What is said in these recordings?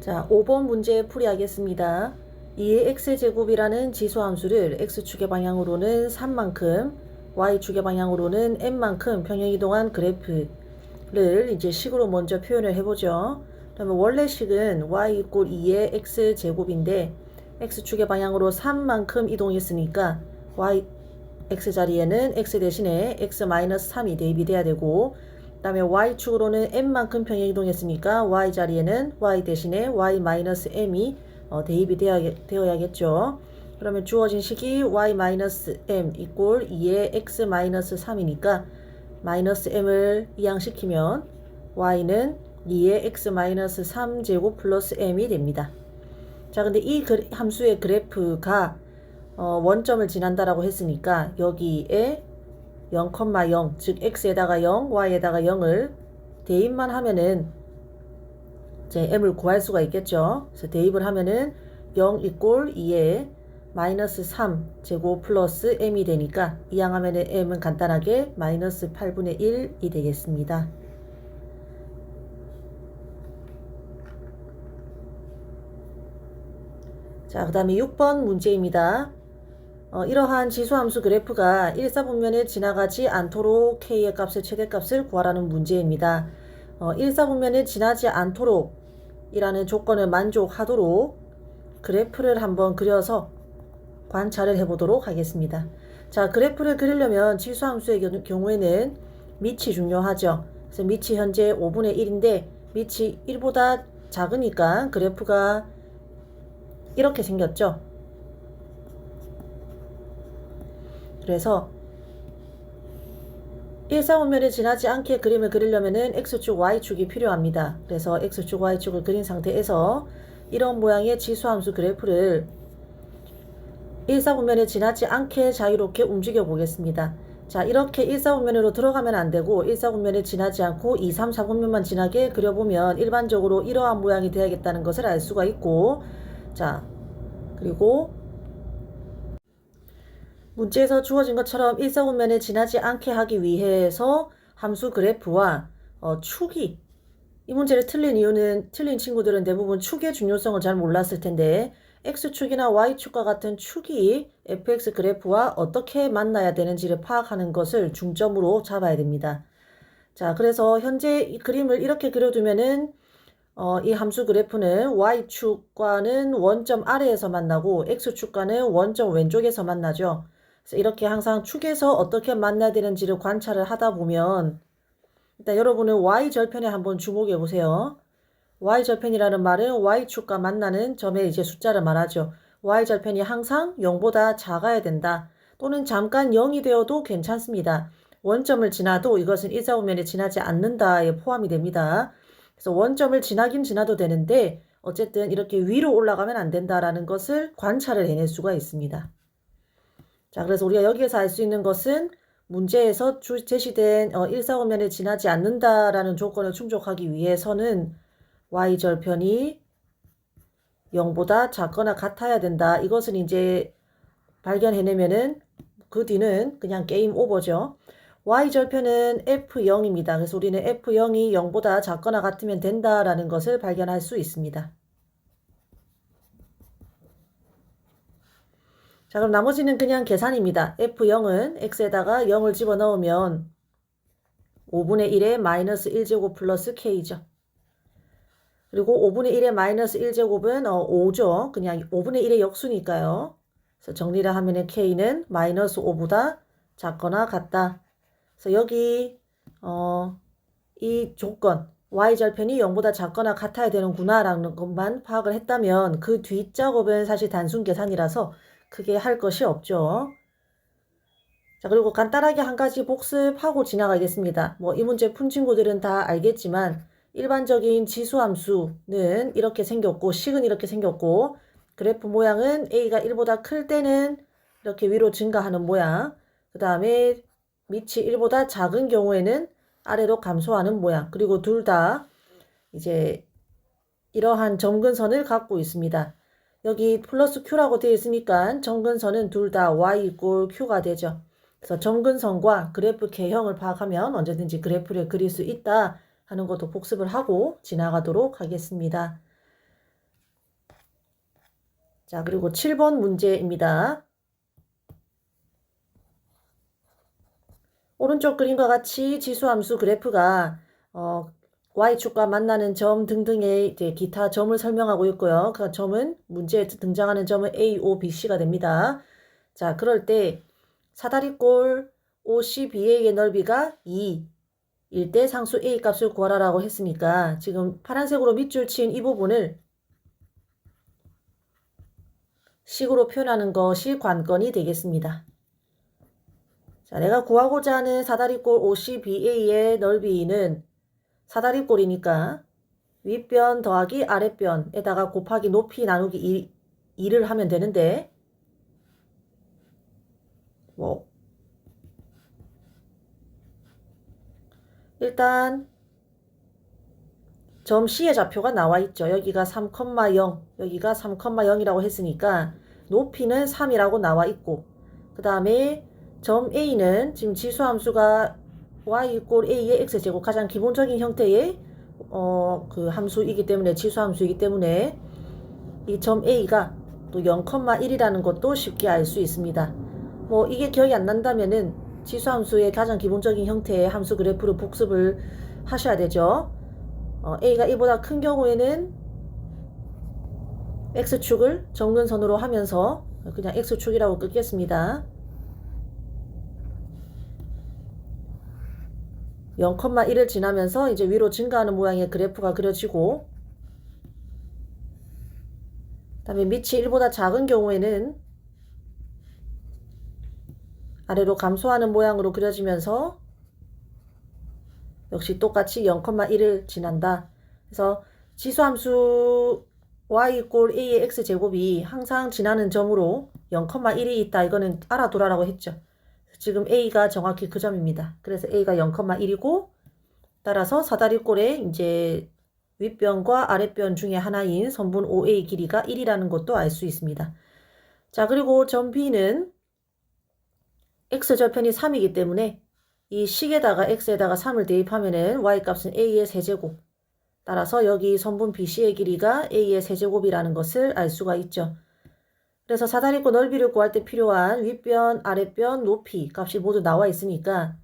자, 5번 문제 풀이하겠습니다. 2의 x제곱이라는 지수함수를 x축의 방향으로는 3만큼, y축의 방향으로는 n만큼 평행이동한 그래프를 이제 식으로 먼저 표현을 해보죠. 그러면 원래 식은 y = 2의 x제곱인데 x축의 방향으로 3만큼 이동했으니까 x 자리에는 x 대신에 x-3이 대입이 돼야 되고, 그 다음에 y축으로는 m만큼 평행 이동했으니까 y 자리에는 y 대신에 y-m이 대입이 되어야겠죠. 그러면 주어진 식이 y-m = 2의 x-3이니까 마이너스 m을 이항시키면 y는 2의 x-3제곱 플러스 m이 됩니다. 자, 근데 이 함수의 그래프가 원점을 지난다라고 했으니까 여기에 0,0, 즉 x에다가 0, y에다가 0을 대입만 하면은 이제 m을 구할 수가 있겠죠. 그래서 대입을 하면은 0 = 2에 마이너스 3 제곱 플러스 m이 되니까 이항하면은 m은 간단하게 마이너스 8분의 1이 되겠습니다. 자, 그 다음에 6번 문제입니다. 이러한 지수함수 그래프가 일사분면에 지나가지 않도록 k의 값의 최대값을 구하라는 문제입니다. 일사분면에 지나지 않도록 이라는 조건을 만족하도록 그래프를 한번 그려서 관찰을 해보도록 하겠습니다. 자, 그래프를 그리려면 지수함수의 경우에는 밑이 중요하죠. 그래서 밑이 현재 5분의 1인데 밑이 1보다 작으니까 그래프가 이렇게 생겼죠. 그래서 일사분면에 지나지 않게 그림을 그리려면은 x축, y축이 필요합니다. 그래서 x축, y축을 그린 상태에서 이런 모양의 지수함수 그래프를 일사분면에 지나지 않게 자유롭게 움직여 보겠습니다. 자, 이렇게 일사분면으로 들어가면 안 되고 일사분면에 지나지 않고 2, 3, 4분면만 지나게 그려보면 일반적으로 이러한 모양이 되야겠다는 것을 알 수가 있고, 자, 그리고 문제에서 주어진 것처럼 일사분면에 지나지 않게 하기 위해서 함수 그래프와 축이, 이 문제를 틀린 친구들은 대부분 축의 중요성을 잘 몰랐을 텐데 x축이나 y축과 같은 축이 fx 그래프와 어떻게 만나야 되는지를 파악하는 것을 중점으로 잡아야 됩니다. 자, 그래서 현재 이 그림을 이렇게 그려두면은 이 함수 그래프는 y축과는 원점 아래에서 만나고 x축과는 원점 왼쪽에서 만나죠. 그래서 이렇게 항상 축에서 어떻게 만나야 되는지를 관찰을 하다 보면, 일단 여러분은 y절편에 한번 주목해 보세요. y절편이라는 말은 y축과 만나는 점의 이제 숫자를 말하죠. y절편이 항상 0보다 작아야 된다. 또는 잠깐 0이 되어도 괜찮습니다. 원점을 지나도 이것은 일사분면에 지나지 않는다에 포함이 됩니다. 그래서 원점을 지나긴 지나도 되는데 어쨌든 이렇게 위로 올라가면 안 된다라는 것을 관찰을 해낼 수가 있습니다. 자, 그래서 우리가 여기에서 알 수 있는 것은 문제에서 제시된 일사분면에 지나지 않는다라는 조건을 충족하기 위해서는 y절편이 0보다 작거나 같아야 된다. 이것은 이제 발견해내면은 그 뒤는 그냥 게임 오버죠. y절편은 f0입니다. 그래서 우리는 f0이 0보다 작거나 같으면 된다라는 것을 발견할 수 있습니다. 자, 그럼 나머지는 그냥 계산입니다. f0은 x에다가 0을 집어넣으면 5분의 1의 마이너스 1제곱 플러스 k죠. 그리고 5분의 1의 마이너스 1제곱은 5죠. 그냥 5분의 1의 역수니까요. 그래서 정리를 하면 k는 마이너스 5보다 작거나 같다. 그래서 여기 이 조건 y절편이 0보다 작거나 같아야 되는구나 라는 것만 파악을 했다면 그 뒷작업은 사실 단순 계산이라서 크게 할 것이 없죠. 자, 그리고 간단하게 한 가지 복습하고 지나가겠습니다. 이 문제 푼 친구들은 다 알겠지만 일반적인 지수함수는 이렇게 생겼고 식은 이렇게 생겼고 그래프 모양은 a가 1보다 클 때는 이렇게 위로 증가하는 모양, 그 다음에 밑이 1보다 작은 경우에는 아래로 감소하는 모양, 그리고 둘 다 이제 이러한 점근선을 갖고 있습니다. 여기 플러스 q라고 되어 있으니까 점근선은 둘 다 y = q가 되죠. 그래서 점근선과 그래프 개형을 파악하면 언제든지 그래프를 그릴 수 있다 하는 것도 복습을 하고 지나가도록 하겠습니다. 자, 그리고 7번 문제입니다. 오른쪽 그림과 같이 지수함수 그래프가 y축과 만나는 점 등등의 이제 기타 점을 설명하고 있고요. 그 점은 문제에 등장하는 점은 A, O, B, C가 됩니다. 자, 그럴 때 사다리꼴 OCBA의 넓이가 2일 때 상수 A 값을 구하라라고 했으니까 지금 파란색으로 밑줄 친 이 부분을 식으로 표현하는 것이 관건이 되겠습니다. 자, 내가 구하고자 하는 사다리꼴 OCBA의 넓이는 사다리꼴이니까 윗변 더하기 아랫변에다가 곱하기 높이 나누기 2를 하면 되는데 일단 점 C의 좌표가 나와 있죠. 여기가 3,0 여기가 3,0이라고 했으니까 높이는 3이라고 나와 있고 그 다음에 점 A는 지금 지수함수가 y = a의 x제곱 가장 기본적인 형태의 그 함수이기 때문에 지수함수이기 때문에 이 점 A가 또 0,1이라는 것도 쉽게 알 수 있습니다. 뭐 이게 기억이 안 난다면은 지수함수의 가장 기본적인 형태의 함수 그래프를 복습을 하셔야 되죠. A가 1보다 큰 경우에는 X축을 정근선으로 하면서 그냥 X축이라고 끊겠습니다. 0,1을 지나면서 이제 위로 증가하는 모양의 그래프가 그려지고 그다음에 밑이 1보다 작은 경우에는 아래로 감소하는 모양으로 그려지면서 역시 똑같이 0,1을 지난다. 그래서 지수함수 y = a의 x제곱이 항상 지나는 점으로 0,1이 있다. 이거는 알아두라라고 했죠. 지금 a가 정확히 그 점입니다. 그래서 a가 0,1이고 따라서 사다리꼴의 이제 윗변과 아랫변 중에 하나인 선분 OA 길이가 1이라는 것도 알 수 있습니다. 자, 그리고 점 B는 x절편이 3이기 때문에 이 식에다가 x에다가 3을 대입하면은 y값은 a의 세제곱. 따라서 여기 선분 BC의 길이가 a의 세제곱이라는 것을 알 수가 있죠. 그래서 사다리꼴 넓이를 구할 때 필요한 윗변, 아랫변, 높이 값이 모두 나와 있으니까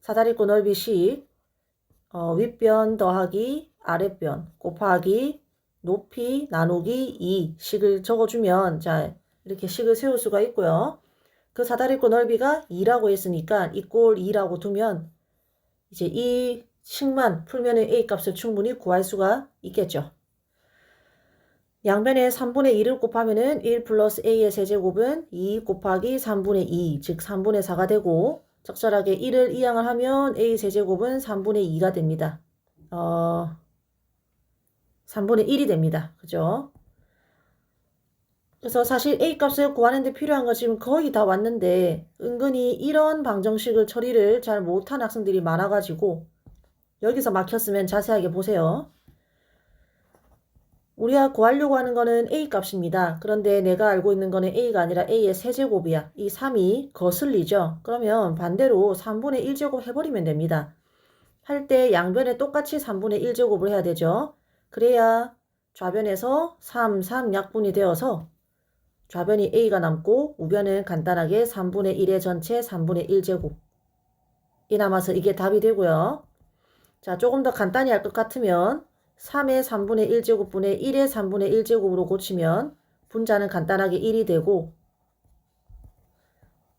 사다리꼴 넓이식 윗변 더하기 아랫변 곱하기 높이 나누기 2 식을 적어주면 자 이렇게 식을 세울 수가 있고요. 그 사다리꼴 넓이가 2라고 했으니까 이 꼴 2라고 두면 이제 이 식만 풀면은 A 값을 충분히 구할 수가 있겠죠. 양변에 3분의 2를 곱하면은 1 플러스 A의 세제곱은 2 곱하기 3분의 2, 즉 3분의 4가 되고 적절하게 1을 이항을 하면 A 세제곱은 3분의 2가 됩니다. 3분의 1이 됩니다. 그죠? 그래서 사실 A 값을 구하는 데 필요한 거 지금 거의 다 왔는데 은근히 이런 방정식을 처리를 잘 못한 학생들이 많아가지고 여기서 막혔으면 자세하게 보세요. 우리가 구하려고 하는 거는 A 값입니다. 그런데 내가 알고 있는 거는 A가 아니라 A의 세제곱이야. 이 3이 거슬리죠. 그러면 반대로 3분의 1제곱 해버리면 됩니다. 할 때 양변에 똑같이 3분의 1제곱을 해야 되죠. 그래야 좌변에서 3, 3 약분이 되어서 좌변이 A가 남고 우변은 간단하게 3분의 1의 전체 3분의 1제곱 이 남아서 이게 답이 되고요. 자, 조금 더 간단히 할 것 같으면 3의 3분의 1제곱분의 1의 3분의 1제곱으로 고치면 분자는 간단하게 1이 되고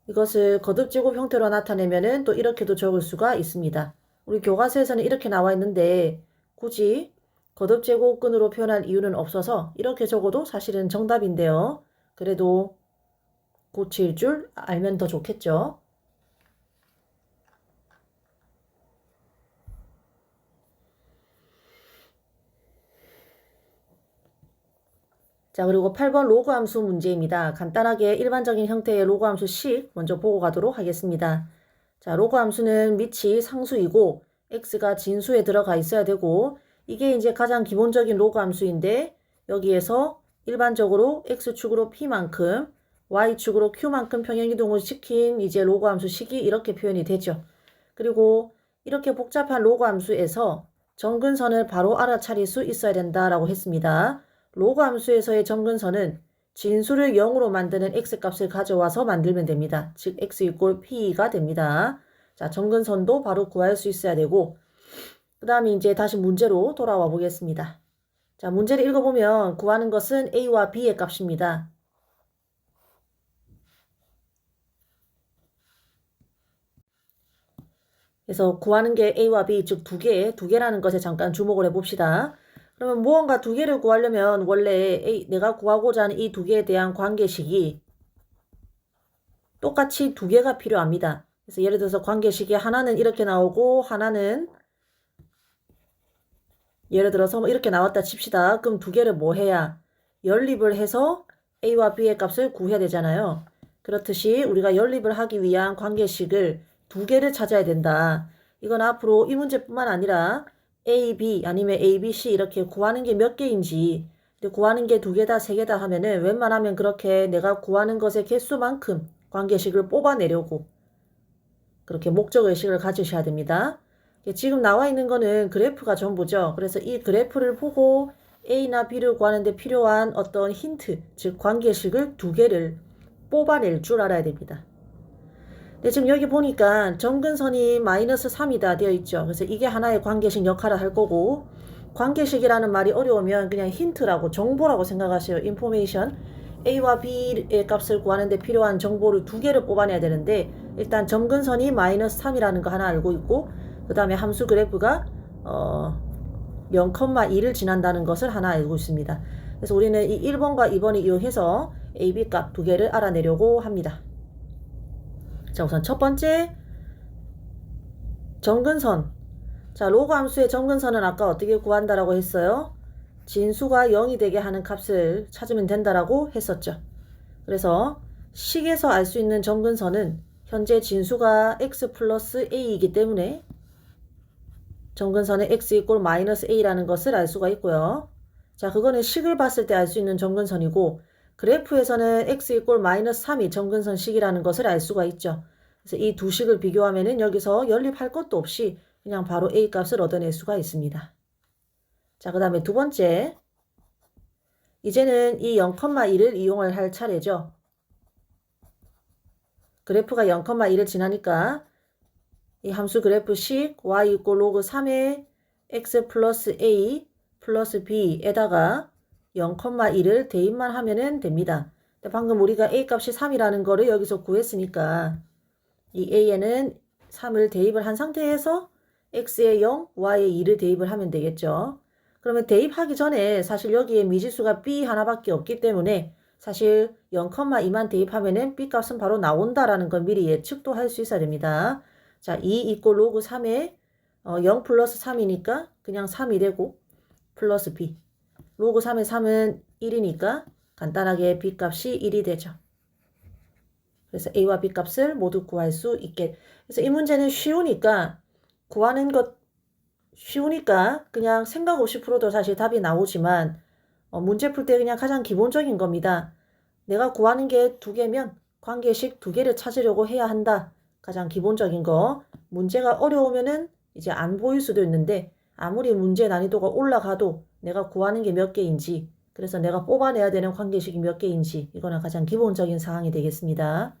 이것을 거듭제곱 형태로 나타내면은 또 이렇게도 적을 수가 있습니다. 우리 교과서에서는 이렇게 나와 있는데 굳이 거듭제곱근으로 표현할 이유는 없어서 이렇게 적어도 사실은 정답인데요. 그래도 고칠 줄 알면 더 좋겠죠. 자, 그리고 8번 로그 함수 문제입니다. 간단하게 일반적인 형태의 로그 함수식 먼저 보고 가도록 하겠습니다. 자, 로그 함수는 밑이 상수이고 x가 진수에 들어가 있어야 되고 이게 이제 가장 기본적인 로그 함수인데 여기에서 일반적으로 x축으로 p만큼 y축으로 q만큼 평행이동을 시킨 이제 로그 함수식이 이렇게 표현이 되죠. 그리고 이렇게 복잡한 로그 함수에서 정근선을 바로 알아차릴 수 있어야 된다라고 했습니다. 로그 함수에서의 정근선은 진수를 0으로 만드는 x값을 가져와서 만들면 됩니다. 즉 x 이꼴 p가 됩니다. 자, 점근선도 바로 구할 수 있어야 되고, 그 다음에 이제 다시 문제로 돌아와 보겠습니다. 자, 문제를 읽어보면 구하는 것은 a와 b의 값입니다. 그래서 구하는 게 a와 b, 즉 두 개라는 것에 잠깐 주목을 해봅시다. 그러면 무언가 두 개를 구하려면 원래 내가 구하고자 하는 이 두 개에 대한 관계식이 똑같이 두 개가 필요합니다. 그래서 예를 들어서 관계식이 하나는 이렇게 나오고 하나는 예를 들어서 뭐 이렇게 나왔다 칩시다. 그럼 두 개를 뭐 해야? 연립을 해서 a와 b의 값을 구해야 되잖아요. 그렇듯이 우리가 연립을 하기 위한 관계식을 두 개를 찾아야 된다. 이건 앞으로 이 문제뿐만 아니라 A, B 아니면 A, B, C 이렇게 구하는 게 몇 개인지 구하는 게 두 개다, 세 개다 하면은 웬만하면 그렇게 내가 구하는 것의 개수만큼 관계식을 뽑아내려고 그렇게 목적의식을 가지셔야 됩니다. 지금 나와 있는 거는 그래프가 전부죠. 그래서 이 그래프를 보고 A나 B를 구하는데 필요한 어떤 힌트, 즉 관계식을 두 개를 뽑아낼 줄 알아야 됩니다. 근데 지금 여기 보니까 점근선이 마이너스 3이다 되어 있죠. 그래서 이게 하나의 관계식 역할을 할 거고, 관계식이라는 말이 어려우면 그냥 힌트라고, 정보라고 생각하세요. 인포메이션. A와 B의 값을 구하는데 필요한 정보를 두 개를 뽑아내야 되는데, 일단 점근선이 마이너스 3이라는 거 하나 알고 있고, 그 다음에 함수 그래프가 0,2를 지난다는 것을 하나 알고 있습니다. 그래서 우리는 이 1번과 2번을 이용해서 A, B 값 두 개를 알아내려고 합니다. 자, 우선 첫 번째 점근선. 자, 로그 함수의 점근선은 아까 어떻게 구한다라고 했어요? 진수가 0이 되게 하는 값을 찾으면 된다라고 했었죠. 그래서 식에서 알 수 있는 점근선은 현재 진수가 x 플러스 a이기 때문에 점근선의 x 이꼴 마이너스 a라는 것을 알 수가 있고요. 자, 그거는 식을 봤을 때 알 수 있는 점근선이고, 그래프에서는 x 이꼴 마이너스 3이 점근선 식이라는 것을 알 수가 있죠. 그래서 이 두 식을 비교하면은 여기서 연립할 것도 없이 그냥 바로 a 값을 얻어낼 수가 있습니다. 자, 그 다음에 두 번째. 이제는 이 0,1을 이용을 할 차례죠. 그래프가 0,1을 지나니까 이 함수 그래프식 y 이꼴 로그 3의 x 플러스 a 플러스 b에다가 0,1을 대입만 하면 됩니다. 방금 우리가 a 값이 3이라는 거를 여기서 구했으니까 이 a에는 3을 대입을 한 상태에서 x에 0, y에 2를 대입을 하면 되겠죠. 그러면 대입하기 전에 사실 여기에 미지수가 b 하나밖에 없기 때문에 사실 0,2만 대입하면은 b 값은 바로 나온다라는 걸 미리 예측도 할 수 있어야 됩니다. 자, 2 이꼴 로그 3에 0 플러스 3이니까 그냥 3이 되고 플러스 b. 로그 3의 3은 1이니까 간단하게 b 값이 1이 되죠. 그래서 a와 b 값을 모두 구할 수 있게. 그래서 이 문제는 쉬우니까 구하는 것 쉬우니까 그냥 생각 없이 풀어도 사실 답이 나오지만 문제 풀 때 그냥 가장 기본적인 겁니다. 내가 구하는 게 두 개면 관계식 두 개를 찾으려고 해야 한다. 가장 기본적인 거. 문제가 어려우면은 이제 안 보일 수도 있는데 아무리 문제 난이도가 올라가도 내가 구하는 게 몇 개인지, 그래서 내가 뽑아내야 되는 관계식이 몇 개인지, 이거는 가장 기본적인 사항이 되겠습니다.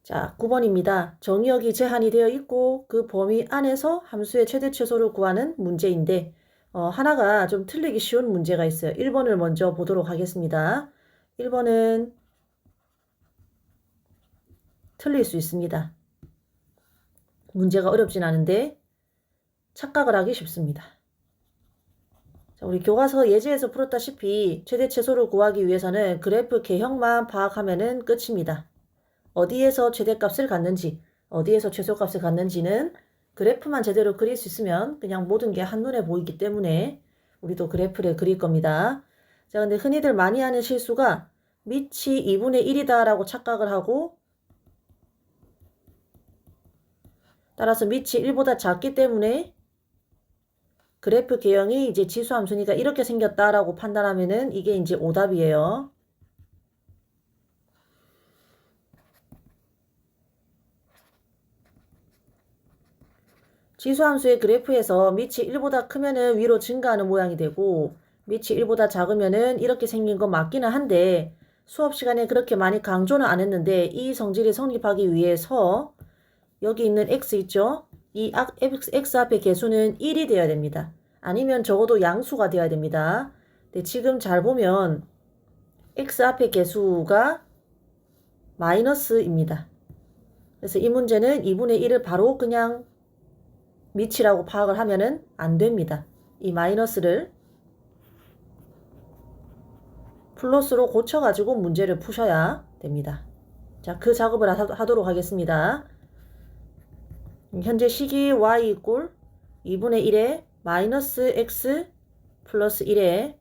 자, 9번입니다. 정의역이 제한이 되어 있고 그 범위 안에서 함수의 최대 최소를 구하는 문제인데 하나가 좀 틀리기 쉬운 문제가 있어요. 1번을 먼저 보도록 하겠습니다. 1번은 틀릴 수 있습니다. 문제가 어렵진 않은데 착각을 하기 쉽습니다. 자, 우리 교과서 예제에서 풀었다시피 최대 최소를 구하기 위해서는 그래프 개형만 파악하면 끝입니다. 어디에서 최대값을 갖는지, 어디에서 최소값을 갖는지는 그래프만 제대로 그릴 수 있으면 그냥 모든 게 한눈에 보이기 때문에 우리도 그래프를 그릴 겁니다. 자, 근데 흔히들 많이 하는 실수가 밑이 2분의 1이다 라고 착각을 하고, 따라서 밑이 1보다 작기 때문에 그래프 개형이 이제 지수함수니까 이렇게 생겼다라고 판단하면은 이게 이제 오답이에요. 지수함수의 그래프에서 밑이 1보다 크면은 위로 증가하는 모양이 되고 밑이 1보다 작으면은 이렇게 생긴 거 맞기는 한데 수업 시간에 그렇게 많이 강조는 안 했는데 이 성질이 성립하기 위해서 여기 있는 x 있죠? 이 x 앞에 개수는 1이 되어야 됩니다. 아니면 적어도 양수가 되어야 됩니다. 근데 지금 잘 보면 x 앞에 개수가 마이너스입니다. 그래서 이 문제는 2분의 1을 바로 그냥 밑이라고 파악을 하면은 안 됩니다. 이 마이너스를 플러스로 고쳐가지고 문제를 푸셔야 됩니다. 자, 그 작업을 하도록 하겠습니다. 현재 식이 y 이꼴 2분의 1에 마이너스 x 플러스 1에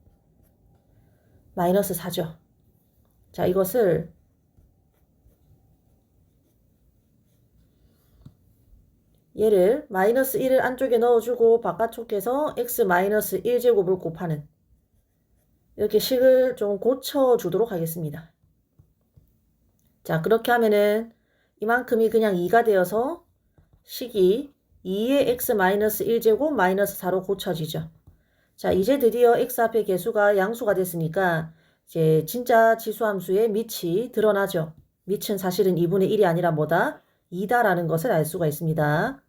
마이너스 4죠. 자, 이것을 얘를 마이너스 1을 안쪽에 넣어주고 바깥쪽에서 x 마이너스 1제곱을 곱하는 이렇게 식을 좀 고쳐주도록 하겠습니다. 자, 그렇게 하면은 이만큼이 그냥 2가 되어서 식이 2의 x 마이너스 1제곱 마이너스 4로 고쳐지죠. 자, 이제 드디어 x 앞에 개수가 양수가 됐으니까 이제 진짜 지수함수의 밑이 드러나죠. 밑은 사실은 2분의 1이 아니라 뭐다? 2다라는 것을 알 수가 있습니다.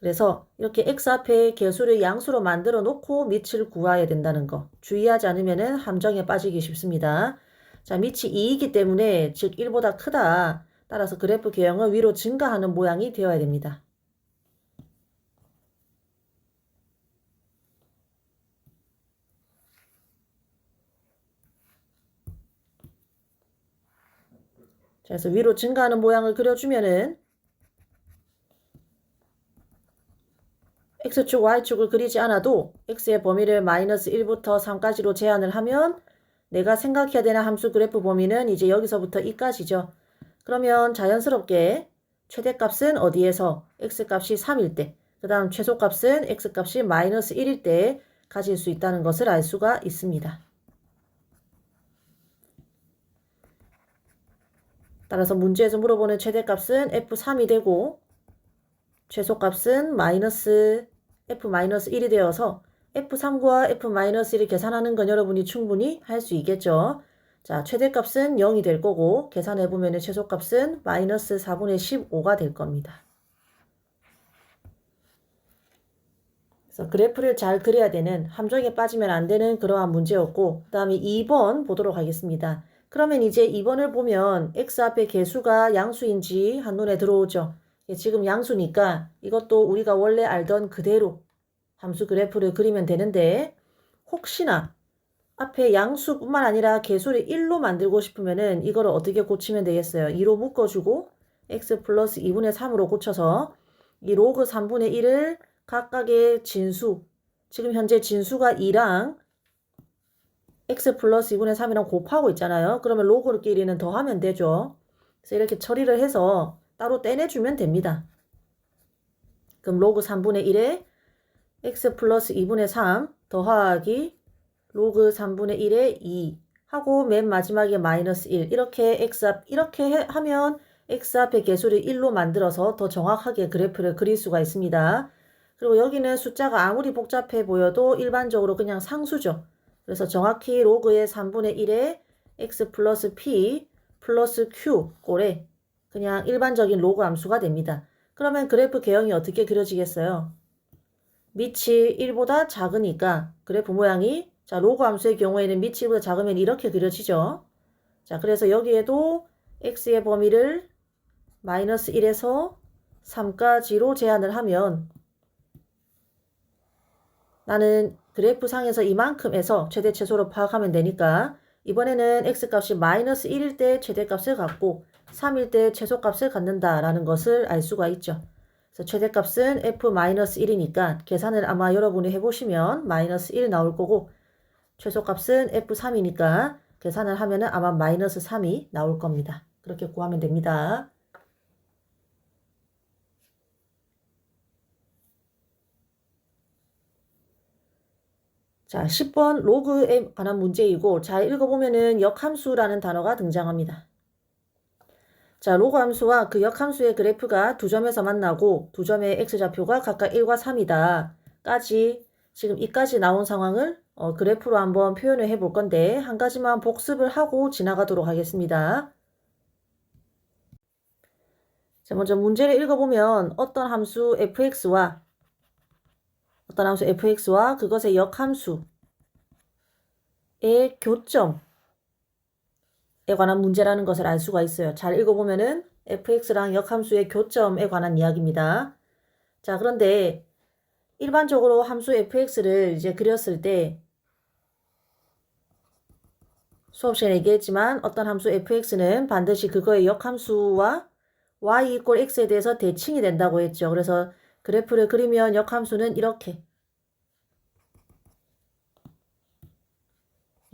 그래서 이렇게 x 앞에 개수를 양수로 만들어 놓고 밑을 구해야 된다는 거. 주의하지 않으면 함정에 빠지기 쉽습니다. 자, 밑이 2이기 때문에 즉 1보다 크다. 따라서 그래프 개형은 위로 증가하는 모양이 되어야 됩니다. 자, 그래서 위로 증가하는 모양을 그려주면은 x축, y축을 그리지 않아도 x의 범위를 마이너스 1부터 3까지로 제한을 하면 내가 생각해야 되는 함수 그래프 범위는 이제 여기서부터 2까지죠. 그러면 자연스럽게 최대값은 어디에서 x값이 3일 때, 그 다음 최소값은 x값이 마이너스 1일 때 가질 수 있다는 것을 알 수가 있습니다. 따라서 문제에서 물어보는 최대값은 f3이 되고 최소값은 f-1이 되어서 f3과 f-1을 계산하는 건 여러분이 충분히 할 수 있겠죠. 자, 최대값은 0이 될 거고 계산해보면 최소값은 마이너스 4분의 15가 될 겁니다. 그래서 그래프를 잘 그려야 되는, 함정에 빠지면 안 되는 그러한 문제였고, 그 다음에 2번 보도록 하겠습니다. 그러면 이제 2번을 보면 x 앞에 개수가 양수인지 한눈에 들어오죠. 지금 양수니까 이것도 우리가 원래 알던 그대로 함수 그래프를 그리면 되는데, 혹시나 앞에 양수뿐만 아니라 개수를 1로 만들고 싶으면은 이거를 어떻게 고치면 되겠어요? 2로 묶어주고 x 플러스 2분의 3으로 고쳐서 이 로그 3분의 1을 각각의 진수, 지금 현재 진수가 2랑 x 플러스 2분의 3이랑 곱하고 있잖아요. 그러면 로그끼리는 더하면 되죠. 그래서 이렇게 처리를 해서 따로 떼내주면 됩니다. 그럼 로그 3분의 1에 x 플러스 2분의 3 더하기 로그 3분의 1에 2 하고 맨 마지막에 마이너스 1 이렇게 하면 x 앞에 개수를 1로 만들어서 더 정확하게 그래프를 그릴 수가 있습니다. 그리고 여기는 숫자가 아무리 복잡해 보여도 일반적으로 그냥 상수죠. 그래서 정확히 로그의 3분의 1에 x 플러스 p 플러스 q 꼴에 그냥 일반적인 로그 함수가 됩니다. 그러면 그래프 개형이 어떻게 그려지겠어요? 밑이 1보다 작으니까 그래프 모양이, 자, 로그 함수의 경우에는 밑이 1보다 작으면 이렇게 그려지죠. 자, 그래서 여기에도 x의 범위를 마이너스 1에서 3까지로 제한을 하면 나는 그래프 상에서 이만큼에서 최대 최소로 파악하면 되니까 이번에는 x값이 마이너스 1일 때 최대값을 갖고 3일 때 최소값을 갖는다라는 것을 알 수가 있죠. 그래서 최대값은 f-1이니까 계산을 아마 여러분이 해보시면 마이너스 1 나올 거고 최소값은 f3이니까 계산을 하면은 아마 마이너스 3이 나올 겁니다. 그렇게 구하면 됩니다. 자, 10번 로그에 관한 문제이고 잘 읽어보면은 역함수라는 단어가 등장합니다. 자, 로그 함수와 그 역함수의 그래프가 두 점에서 만나고 두 점의 x좌표가 각각 1과 3이다 까지 지금 이까지 나온 상황을 그래프로 한번 표현을 해볼 건데 한 가지만 복습을 하고 지나가도록 하겠습니다. 자, 먼저 문제를 읽어보면 어떤 함수 fx와 그것의 역함수의 교점에 관한 문제라는 것을 알 수가 있어요. 잘 읽어보면은 fx랑 역함수의 교점에 관한 이야기입니다. 자, 그런데 일반적으로 함수 fx를 이제 그렸을 때 수업 시간에 얘기했지만 어떤 함수 fx는 반드시 그거의 역함수와 y = x에 대해서 대칭이 된다고 했죠. 그래서 그래프를 그리면 역함수는 이렇게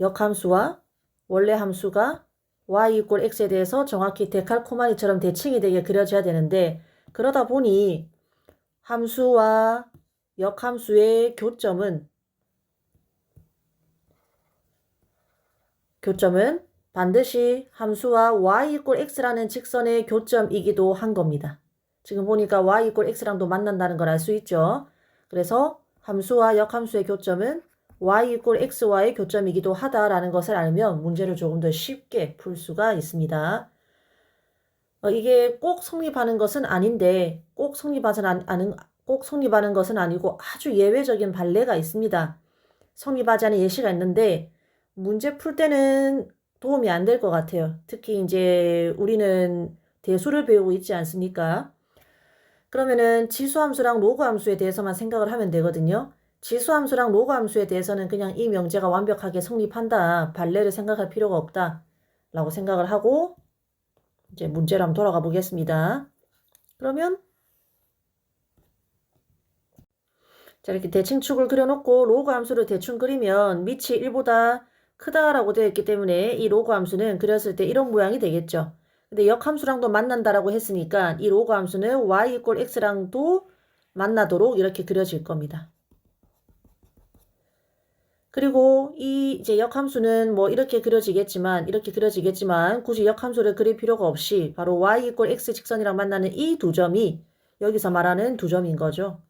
역함수와 원래 함수가 y = x에 대해서 정확히 데칼코마니처럼 대칭이 되게 그려져야 되는데 그러다 보니 함수와 역함수의 교점은 반드시 함수와 y = x라는 직선의 교점이기도 한 겁니다. 지금 보니까 y = x랑도 만난다는 걸 알 수 있죠. 그래서 함수와 역함수의 교점은 y = x와의 교점이기도 하다라는 것을 알면 문제를 조금 더 쉽게 풀 수가 있습니다. 이게 꼭 성립하는 것은 아닌데 꼭 성립하는 것은 아니고 아주 예외적인 판례가 있습니다. 성립하지 않은 예시가 있는데 문제 풀 때는 도움이 안 될 것 같아요. 특히 이제 우리는 대수를 배우고 있지 않습니까? 그러면은 지수함수랑 로그함수에 대해서만 생각을 하면 되거든요. 지수함수랑 로그함수에 대해서는 그냥 이 명제가 완벽하게 성립한다. 판례를 생각할 필요가 없다. 라고 생각을 하고 이제 문제로 한번 돌아가 보겠습니다. 그러면 자, 이렇게 대칭축을 그려놓고 로그함수를 대충 그리면 밑이 1보다 크다라고 되어 있기 때문에 이 로그함수는 그렸을 때 이런 모양이 되겠죠. 근데 역함수랑도 만난다라고 했으니까 이 로그함수는 y = x랑도 만나도록 이렇게 그려질 겁니다. 그리고 이 이제 역함수는 뭐 이렇게 그려지겠지만 굳이 역함수를 그릴 필요가 없이 바로 y = x 직선이랑 만나는 이 두 점이 여기서 말하는 두 점인 거죠.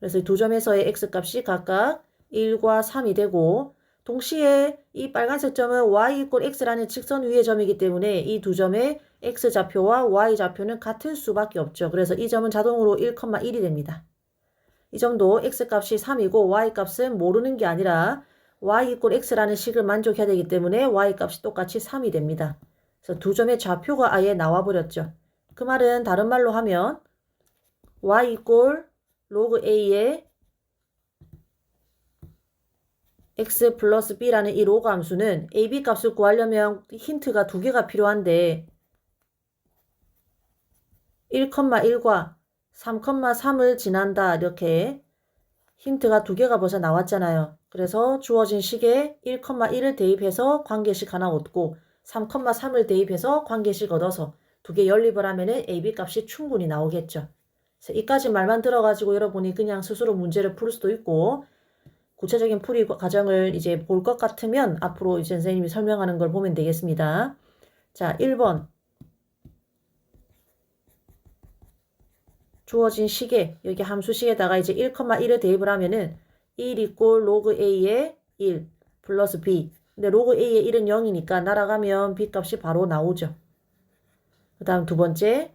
그래서 이 두 점에서의 x값이 각각 1과 3이 되고 동시에 이 빨간색 점은 y = x라는 직선 위의 점이기 때문에 이 두 점의 x좌표와 y좌표는 같을 수밖에 없죠. 그래서 이 점은 자동으로 1,1이 됩니다. 이 점도 x값이 3이고 y값은 모르는 게 아니라 y = x라는 식을 만족해야 되기 때문에 y값이 똑같이 3이 됩니다. 그래서 두 점의 좌표가 아예 나와버렸죠. 그 말은 다른 말로 하면 y = log a의 x 플러스 b라는 이 로그 함수는 ab 값을 구하려면 힌트가 두 개가 필요한데 1,1과 3,3을 지난다 이렇게 힌트가 두 개가 벌써 나왔잖아요. 그래서 주어진 식에 1,1을 대입해서 관계식 하나 얻고 3,3을 대입해서 관계식 얻어서 두 개 연립을 하면은 ab 값이 충분히 나오겠죠. 그래서 이까지 말만 들어가지고 여러분이 그냥 스스로 문제를 풀 수도 있고 구체적인 풀이 과정을 이제 볼 것 같으면 앞으로 이제 선생님이 설명하는 걸 보면 되겠습니다. 자, 1번. 주어진 식에 여기 함수식에다가 이제 1,1을 대입을 하면은 1 = log a의 1 플러스 b. 근데 log a의 1은 0이니까 날아가면 b 값이 바로 나오죠. 그 다음 두 번째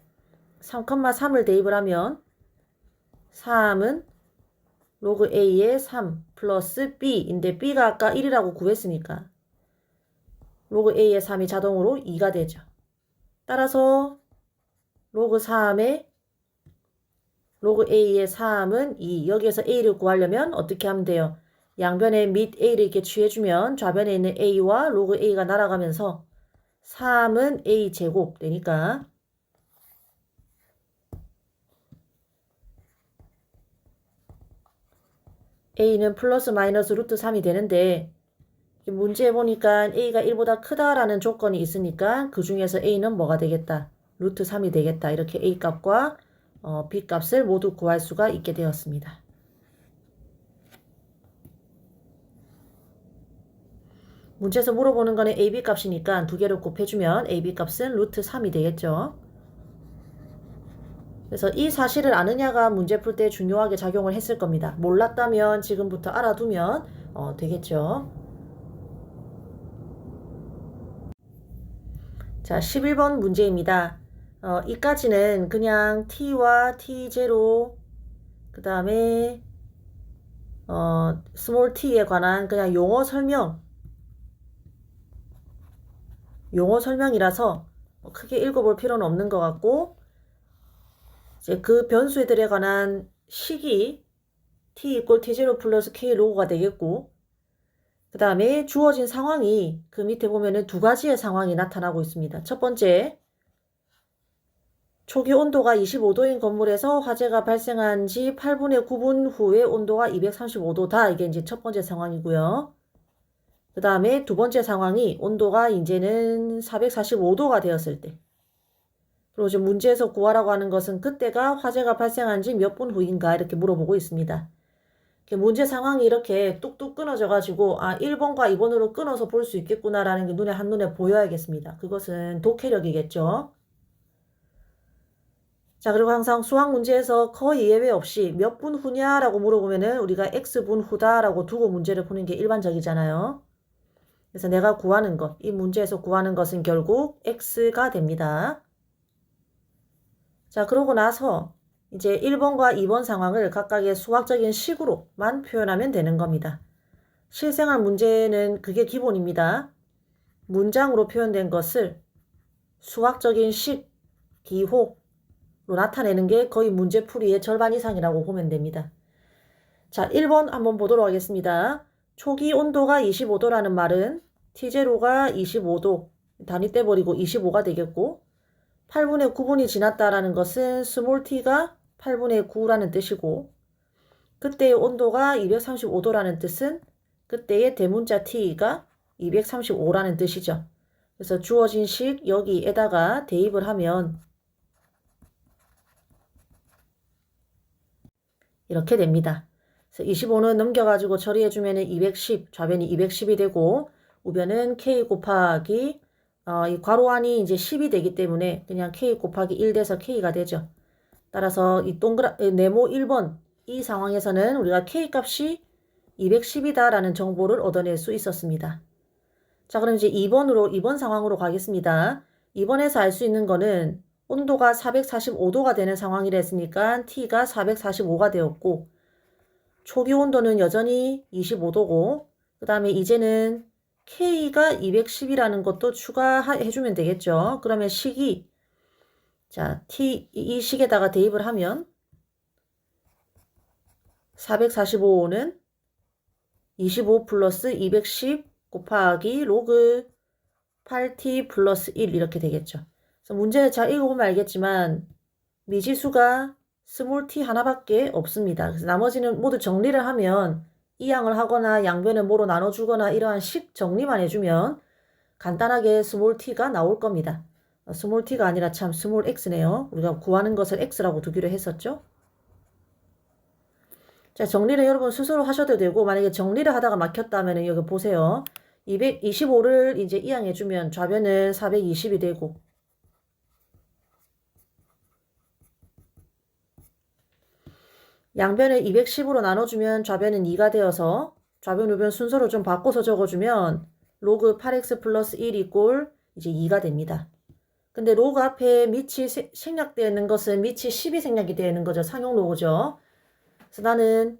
3,3을 대입을 하면 3은 log a의 3 플러스 b인데 b가 아까 1이라고 구했으니까 log a의 3이 자동으로 2가 되죠. 따라서 log a의 3은 2. 여기에서 a를 구하려면 어떻게 하면 돼요? 양변에 밑 a를 이렇게 취해주면 좌변에 있는 a와 log a가 날아가면서 3은 a 제곱 되니까 a는 플러스 마이너스 루트 3이 되는데 문제에 보니까 a가 1보다 크다라는 조건이 있으니까 그 중에서 a는 뭐가 되겠다? 루트 3이 되겠다. 이렇게 a 값과 b 값을 모두 구할 수가 있게 되었습니다. 문제에서 물어보는 거는 ab 값이니까 두 개를 곱해주면 ab 값은 루트 3이 되겠죠. 그래서 이 사실을 아느냐가 문제 풀 때 중요하게 작용을 했을 겁니다. 몰랐다면 지금부터 알아두면 되겠죠. 자, 11번 문제입니다. 이까지는 그냥 t와 t0, 그 다음에 스몰 t에 관한 그냥 용어 설명이라서 크게 읽어볼 필요는 없는 것 같고, 이제 그 변수들에 관한 식이 t = t0 플러스 k 로그가 되겠고, 그 다음에 주어진 상황이 그 밑에 보면은 두 가지의 상황이 나타나고 있습니다. 첫 번째, 초기 온도가 25도인 건물에서 화재가 발생한 지 8분의 9분 후에 온도가 235도다. 이게 이제 첫 번째 상황이고요. 그 다음에 두 번째 상황이 온도가 이제는 445도가 되었을 때. 그리고 지금 문제에서 구하라고 하는 것은 그때가 화재가 발생한 지 몇 분 후인가 이렇게 물어보고 있습니다. 문제 상황이 이렇게 뚝뚝 끊어져가지고 1번과 2번으로 끊어서 볼 수 있겠구나라는 게 한눈에 보여야겠습니다. 그것은 독해력이겠죠. 자, 그리고 항상 수학 문제에서 거의 예외 없이 몇 분 후냐라고 물어보면은 우리가 X분 후다라고 두고 문제를 푸는 게 일반적이잖아요. 그래서 내가 구하는 것, 이 문제에서 구하는 것은 결국 X가 됩니다. 자, 그러고 나서 이제 1번과 2번 상황을 각각의 수학적인 식으로만 표현하면 되는 겁니다. 실생활 문제는 그게 기본입니다. 문장으로 표현된 것을 수학적인 식, 기호로 나타내는 게 거의 문제풀이의 절반 이상이라고 보면 됩니다. 자, 1번 한번 보도록 하겠습니다. 초기 온도가 25도라는 말은 T0가 25도, 단위 떼버리고 25가 되겠고, 8분의 9분이 지났다라는 것은 스몰 t가 8분의 9라는 뜻이고, 그때의 온도가 235도라는 뜻은 그때의 대문자 t가 235라는 뜻이죠. 그래서 주어진 식 여기에다가 대입을 하면 이렇게 됩니다. 그래서 25는 넘겨가지고 처리해주면 210, 좌변이 210이 되고, 우변은 k 곱하기 이 괄호 안이 이제 10이 되기 때문에 그냥 k 곱하기 1 돼서 k가 되죠. 따라서 이 네모 1번 이 상황에서는 우리가 k 값이 210이다라는 정보를 얻어낼 수 있었습니다. 자, 그럼 이제 2번 상황으로 가겠습니다. 2번에서 알 수 있는 거는 온도가 445도가 되는 상황이라 했으니까 t가 445가 되었고, 초기 온도는 여전히 25도고, 그 다음에 이제는 K가 210이라는 것도 추가해주면 되겠죠. 그러면 식이, 자, 이 식에다가 대입을 하면 445는 25 플러스 210 곱하기 로그 8t 플러스 1 이렇게 되겠죠. 그래서 문제를 잘 읽어보면 알겠지만 미지수가 스몰 t 하나밖에 없습니다. 그래서 나머지는 모두 정리를 하면 이항을 하거나 양변을 뭐로 나눠주거나 이러한 식 정리만 해주면 간단하게 스몰 t가 나올 겁니다. 스몰 t가 아니라 참 스몰 x네요. 우리가 구하는 것을 x라고 두기로 했었죠. 자, 정리를 여러분 스스로 하셔도 되고, 만약에 정리를 하다가 막혔다면 여기 보세요. 225를 이제 이항해주면 좌변은 420이 되고, 양변을 210으로 나눠주면 좌변은 2가 되어서 좌변 우변 순서로 좀 바꿔서 적어주면 로그 8x 플러스 1 이꼴 이제 2가 됩니다. 근데 로그 앞에 밑이 생략되어 있는 것은 밑이 10이 생략이 되어 있는 거죠. 상용 로그죠. 그래서 나는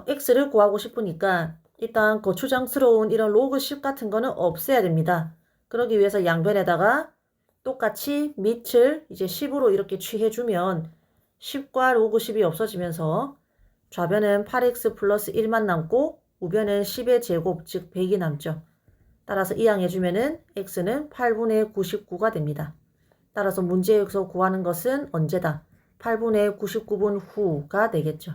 x를 구하고 싶으니까 일단 거추장스러운 이런 로그 10 같은 거는 없애야 됩니다. 그러기 위해서 양변에다가 똑같이 밑을 이제 10으로 이렇게 취해주면 10과 로그 10이 없어지면서 좌변은 8x 플러스 1만 남고 우변은 10의 제곱 즉 100이 남죠. 따라서 이항해주면은 x는 8분의 99가 됩니다. 따라서 문제에서 구하는 것은 언제다? 8분의 99분 후가 되겠죠.